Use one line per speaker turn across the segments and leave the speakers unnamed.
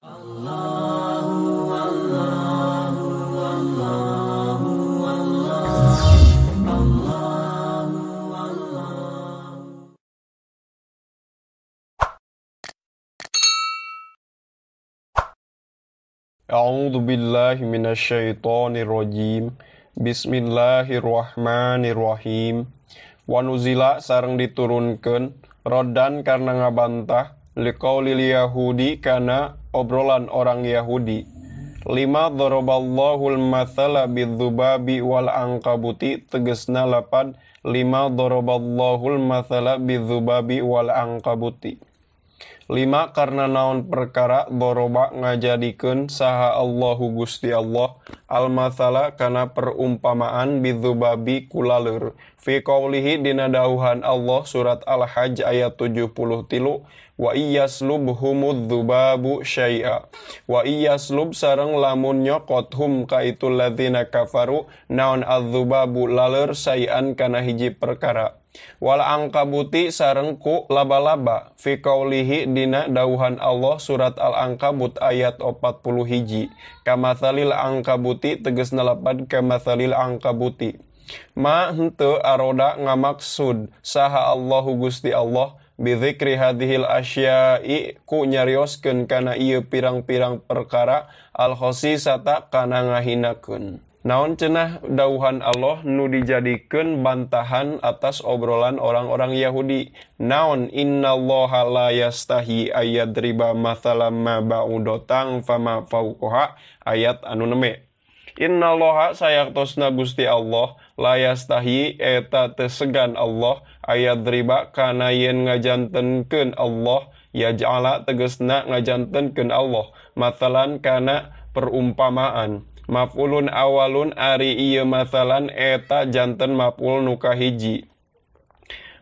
A'udzu billahi minasyaitonir rajim. Bismillahirrahmanirrahim. Wa nuzila sareng diturunkeun rodan karena ngabantah liqaulil yahudi kana obrolan orang Yahudi. 5 daraballahul mathala bidzubabi wal ankabuti tegesna lapad 5 daraballahul mathala bidzubabi wal ankabuti. 5 karena naon perkara doroba ngajadikeun saha Allahu Gusti Allah al-mathala kana perumpamaan bidzubabi kulaleur fi qaulihi dina dauhan Allah surat Al-Hajj ayat 73 wa iyaslubhumudz dzubabu syai'a wa iyaslub sareng lamun nyokot hum ka itu ladzina kafaru naon adzubabu laleur syai'an kana hiji perkara wal angkabuti sareng ku laba-laba fi qaulihi dina dauhan Allah surat Al-Ankabut ayat 41 kamatsalil angkabuti tegasna lapad kamatsalil angkabuti ma henteu aroda ngamaksud saha Allahu Gusti Allah bidzikri hadhil asya'i ku nyarioskeun kana ieu pirang-pirang perkara al-khosisata kana ngahinakeun. Naon cenah dauhan Allah nu dijadikeun bantahan atas obrolan orang-orang Yahudi. Naon innallaha la yastahi ayyadriba mathalam ma ba'udatan fama fawqaha ayat anu 6. Innallaha sayaktosna Gusti Allah la yastahi eta teu segan Allah ayyadriba kana yen ngajantenkeun Allah yaj'ala tegasna ngajantenkeun Allah mathalan kana perumpamaan. Maf'ulun awalun ari ieu mathalan eta janten maf'ul nu kahiji.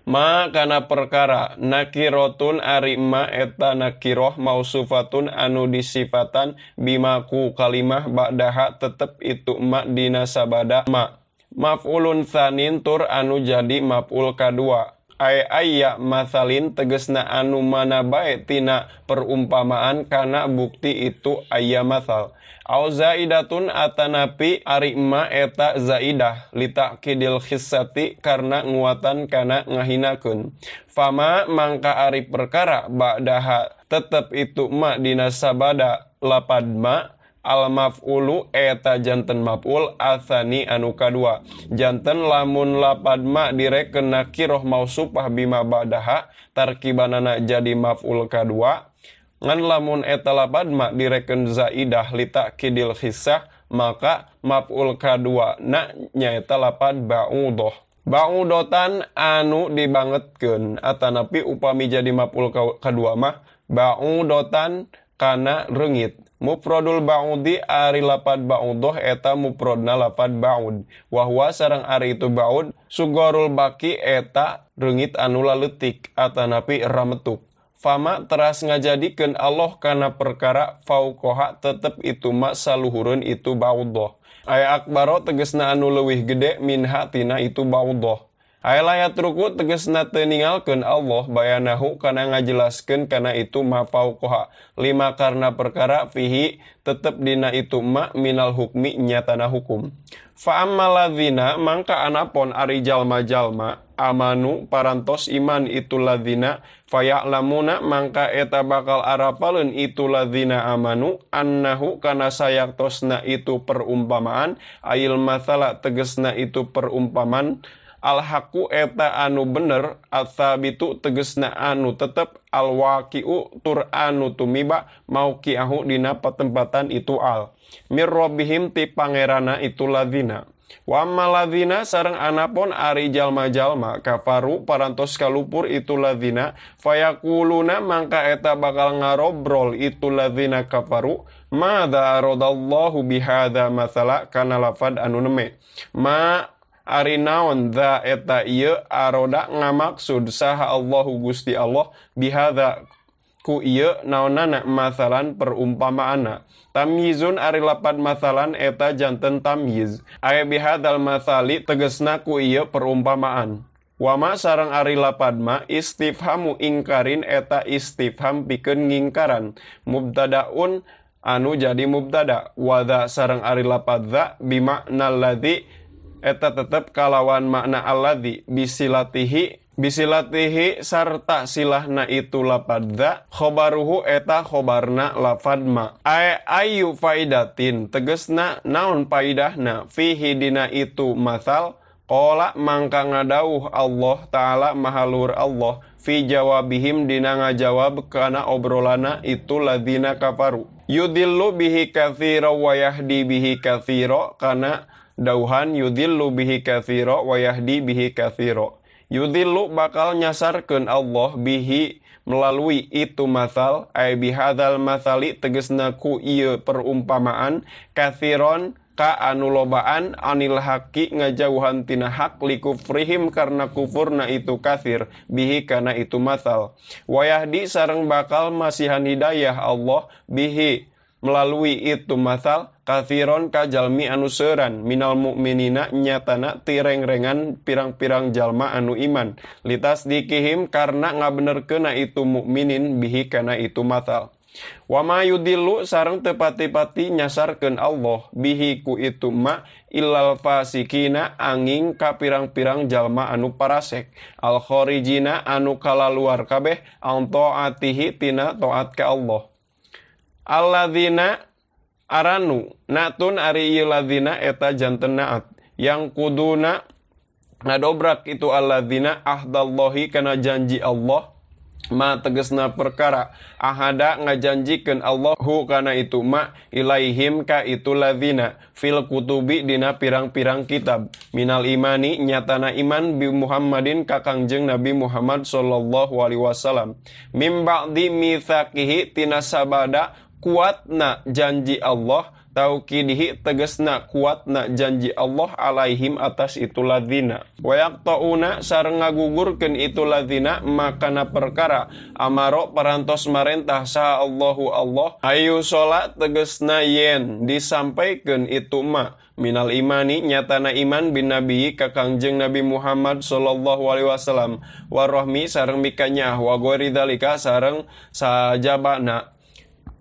Ma kana perkara nakirotun ari ma eta nakiroh mausufatun anu disifatan bima ku kalimah ba'daha tetep itu ma dina sabada ma. Maf'ulun tsanin tur anu jadi maf'ul kadua. Ayya mathalin tegesna anu mana bae tina perumpamaan kana bukti itu ayya mathal. Au zaidatun atanapi ari ma eta zaidah litakidil khissati karena nguatan kana ngahinakeun. Fama mangka ari perkara ba'daha tetep itu ma dina sabada lapad ma al maf'ulu eta janten maf'ul atsani anu kadua. Janten lamun lapad ma direken nakiroh mausupah bima ba'daha tarkibanana jadi maf'ul kadua. Ngan lamun eta lapad ma direken zaidah litakidil khissah maka maf'ul kadua na nyaeta lapad ba'udoh. Ba'udotan anu dibangetkeun atanapi upami jadi maf'ul kadua mah ba'udotan kana reungit. Mufradul ba'udi ari lapad ba'udoh eta mufradna lapad ba'ud. Wahwa sareng ari itu ba'ud sugorul baki eta reungit anu laleutik atanapi rametuk. Fama teras ngajadikeun Allah kana perkara fauqaha tetep itu ma saluhureun itu ba'udoh. Aya akbaro tegesna anu leuwih gede minha tina itu ba'udoh. Aya layat ruku tegesna teu ningalkeun Allah bayanahu kana ngajelaskeun kana itu ma fauqaha. 5 karena perkara fihi tetep dina itu ma minal hukmi nyatana hukum. Fa ammal ladzina mangka anapon ari jalma-jalma amanu parantos iman itu ladzina faya'lamuna mangka eta bakal arapaleun itu ladzina amanu annahu kana sayaktosna itu perumpamaan ail mathala tegesna itu perumpamaan al-haqqu eta anu bener atsabitu tegesna anu tetep al-waqi'u tur anu tumiba mauqi'ahu dina patempatan itu al mir rabbihim ti pangerana itu ladzina. Wa ammal ladzina sareng anapun ari jalma-jalma kafaru parantos kalupur itu ladzina fayaquluna mangka eta bakal ngarobrol itu ladzina kafaru madza aradallahu bihadza mathala kana lafad anu neme ma ari naon dza eta ieu aroda ngamaksud saha Allahu Gusti Allah bihadza ku ieu naonana mathalan perumpamaana. Tamyizun ari lapad mathalan eta janten tamyiz. Aya bihadzal mathali tegesna ku ieu perumpamaan. Wama sareng ari lapad ma istifhamu ingkarin eta istifham pikeun ngingkaran. Mubtadaun anu jadi mubtada. Wadha sareng ari lapad dza bimakna alladzi eta tetep kalawan makna alladzi bisilatihi sarta silahna itu lapad dza khobaruhu eta khobarna lapad ma. Ayu faidatin tegesna naon faidahna fihi dina itu masal. Qala mangka ngadauh Allah Ta'ala mahalur Allah fi jawabihim dina ngajawab kana obrolana itu ladzina kafaru. Yudillu bihi katsira wa yahdi bihi katsira kana dauhan yudillu bihi katsira wa yahdi bihi katsira. Yudillu bakal nyasarkeun Allah bihi melalui itu masal ay bihadzal masali tegesna ku ieu perumpamaan katsiron ka anu lobaan anil haqi ngajauhan tina hak likufrihim karena kufurna itu kafir bihi kana itu masal. Wayahdi sareng bakal masihan hidayah Allah bihi melalui itu masal kafiron ka jalmi anu seuran minal mu'minina nyatana tireng-rengan pirang-pirang jalma anu iman litas dikihim karena ngabenerkeuna itu mukminin bihi kana itu masal. Wama yudillu sareng tepati-pati nyasarkeun Allah bihi ku itu ma illal fasikina angin ka pirang-pirang jalma anu parasek al khorijina anu kalaluar kabeh an taatihi tina taat ka Allah. Alladzina aranu natun ari ieu ladzina eta janten naat yang kuduna ngadobrak itu alladzina ahdallahi kana janji Allah ma tegesna perkara ahada ngajanjikeun Allah hu kana itu ma ilaihim ka itu ladzina fil kutubi dina pirang-pirang kitab minal imani nyatana iman bi Muhammadin ka Kangjeng Nabi Muhammad sallallahu alaihi wasallam mim ba'di mitsaqihi tina sabada kuatna janji Allah tauqidihi tegesna kuatna janji Allah alaihim atas itu ladzina wa yaqtauna sareng ngagugurkeun itu ladzina makana perkara amaro parantos marentah sa Allahu Allah ayu salat tegesna yen disampaikeun itu ma minal imani nyatana iman bin nabi ka Kangjeng Nabi Muhammad sallallahu alaihi wasallam warahmi sareng mikanya wa ghairi dzalika sareng sajabana.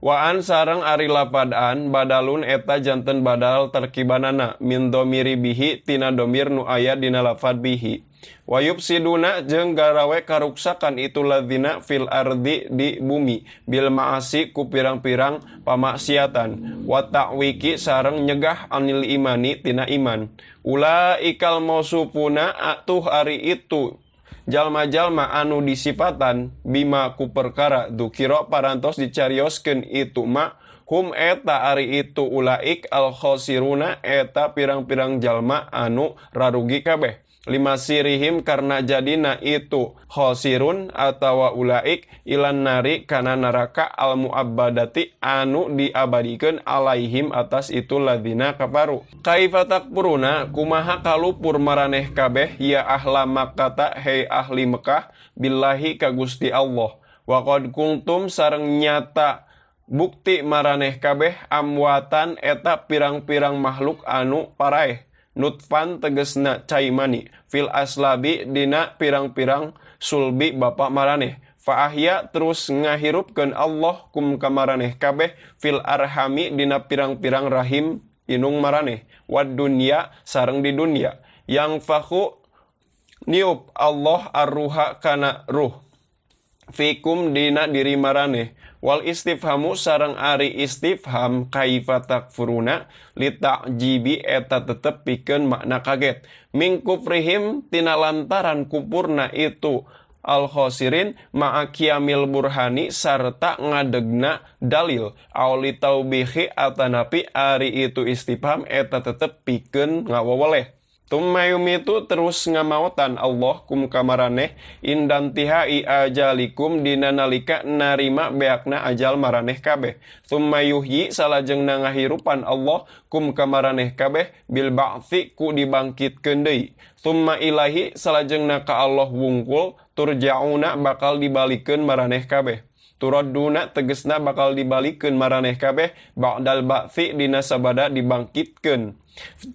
Waan sareng ari lapadan badalun eta janten badal terkibanana min domiri bihi tina domir nu aya dina lafad bihi. Wayub siduna jeung garawe karuksakan itu ladzina fil ardi di bumi bil maasi ku pirang-pirang pamaksiatan wa ta'wiki sareng nyegah anil imani tina iman. Ulaikal mausufuna atuh ari itu jalma-jalma anu disifatan bima ku perkara dukiro parantos dicarioskeun itu ma hum eta ari itu ulaik al khosiruna eta pirang-pirang jalma anu rarugi kabeh lima sirihim karena jadina itu khosirun atawa ulaik ilan nari kana neraka al muabbadati anu diabadikeun alaihim atas itu ladzina kafaru. Kaifa takfuruna kumaha kalupur maraneh kabeh ya ahla Makkah hei ahli Mekah billahi ka Gusti Allah wa qad kuntum sareng nyata bukti maraneh kabeh amwatan eta pirang-pirang makhluk anu paraeh nutfan tegesna cai mani fil aslabi dina pirang-pirang sulbi bapak maraneh fa ahya terus ngahirupkeun Allah kum kamaraneh kabeh fil arhami dina pirang-pirang rahim inung maraneh wad dunya sareng di dunya yang fakhu niup Allah arruha kana ruh fikum dina diri maraneh wal istifhamu sareng ari istifham kaifa takfuruna lita'jibi eta tetep pikeun makna kaget min kufrihim tina lantaran kupurna itu al khosirin ma'akiyamil burhani sarta ngadegna dalil auli taubihi atanapi ari itu istifham eta tetep pikeun ngawaweleh. Tummayum itu terus ngamautan Allah kum kamaraneh indan tihai ajalikum dina nalika narima beakna ajal maraneh kabeh. Tummayuhyi salajengna ngahirupan Allah kum kamaraneh kabeh bil ba'thi ku dibangkitkeun deui. Tumma ilahi salajengna ka Allah wungkul turja'una bakal dibalikeun maraneh kabeh. turadduna tegesna bakal dibalikeun maraneh kabeh ba'dal ba'tsi dina sabada dibangkitkeun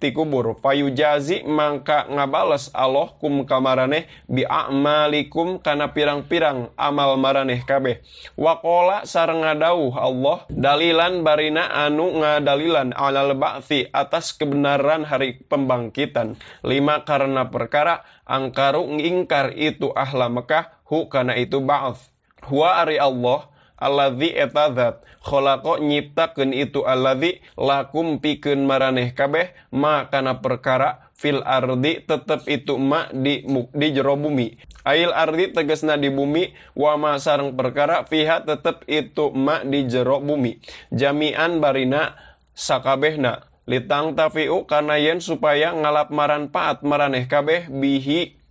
ti kubur. Fayujazi mangka ngabales Allah kum ka maraneh bi a'malikum kana pirang-pirang amal maraneh kabeh. Waqala sareng ngadauh Allah dalilan barina anu ngadalilan alal ba'tsi atas kebenaran hari pembangkitan. 5 karena perkara angkaru ngingkar itu ahla Mekah hu kana itu ba'ats. Huwa ari Allah alladzi eta zat khalaqa nyiptakeun itu alladzi lakum pikeun maraneh kabeh ma kana perkara fil ardi tetep itu ma di jero bumi. Ail ardi tegasna di bumi wa ma sareng perkara fiha tetep itu ma di jero bumi. Jami'an barina sakabehna litang tafiu kana yen supaya ngalap manfaat maraneh kabeh bihi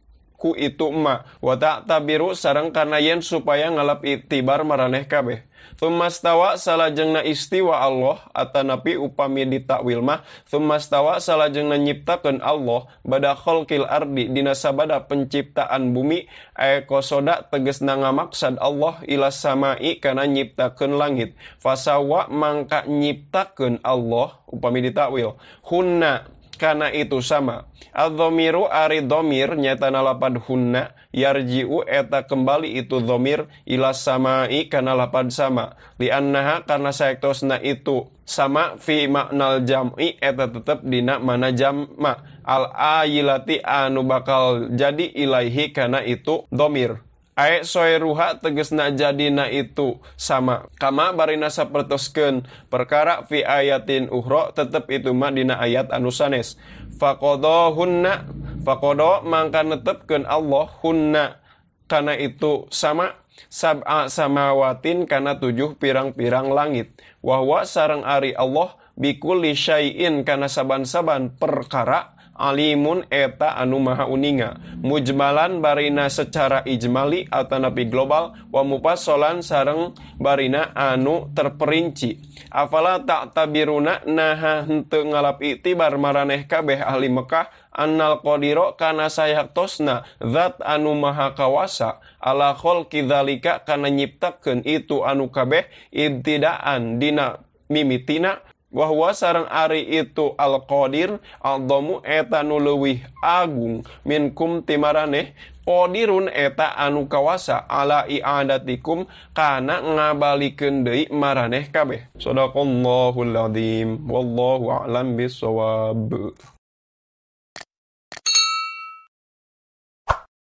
ku itu ma wa ta'tabiru sareng kana yen supaya ngalap itibar maraneh kabeh. Tsummastawa salajengna istiwa Allah atanapi upami ditakwil mah tsummastawa salajengna nyiptakeun Allah bada khalqil ardi dina sabada penciptaan bumi kosoda tegesna ngamaksad Allah ila samai kana nyiptakeun langit fasawa mangka nyiptakeun Allah upami ditakwil hunna kana itu sama. Adh-dhamiru ari dhamir nyatana lapad hunna yarji'u eta kembali itu dhamir ila samai kana lapad sama. Liannaha karena saektosna itu sama fi maknal jam'i eta tetep dina mana jamma. Al-ayilati anu bakal jadi ilaihi kana itu dhamir. Ae soeruha tegesna jadina itu sama. Kama barina sapertoskeun perkara fi ayatin uhro tetep itu mah dina ayat anu sanes. Faqadahunna faqada mangka netepkeun Allah hunna kana itu sama sab'a samawatin kana 7 pirang-pirang langit. Wahwa sareng ari Allah bikulli syai'in kana saban-saban perkara alimun eta anu maha uninga mujmalan barina secara ijmali atanapi global wa mufassalan sareng barina anu terperinci. Afala ta'tabiruna naha henteu ngalap itibar maraneh kabeh ahli Mekah annal qadiro kana sayaktosna zat anu maha kawasa ala khalqi dzalika kana nyiptakeun itu anu kabeh ibtidaan dina mimitina. Wahwa sareng ari itu al-qadir al-dhamu eta nu leuwih agung minkum timaraneh qadirun eta anu kawasa ala i'adatikum kana ngabalikeun deui maraneh kabeh. Shadaqallahul adzim wallahu a'lam bissawab.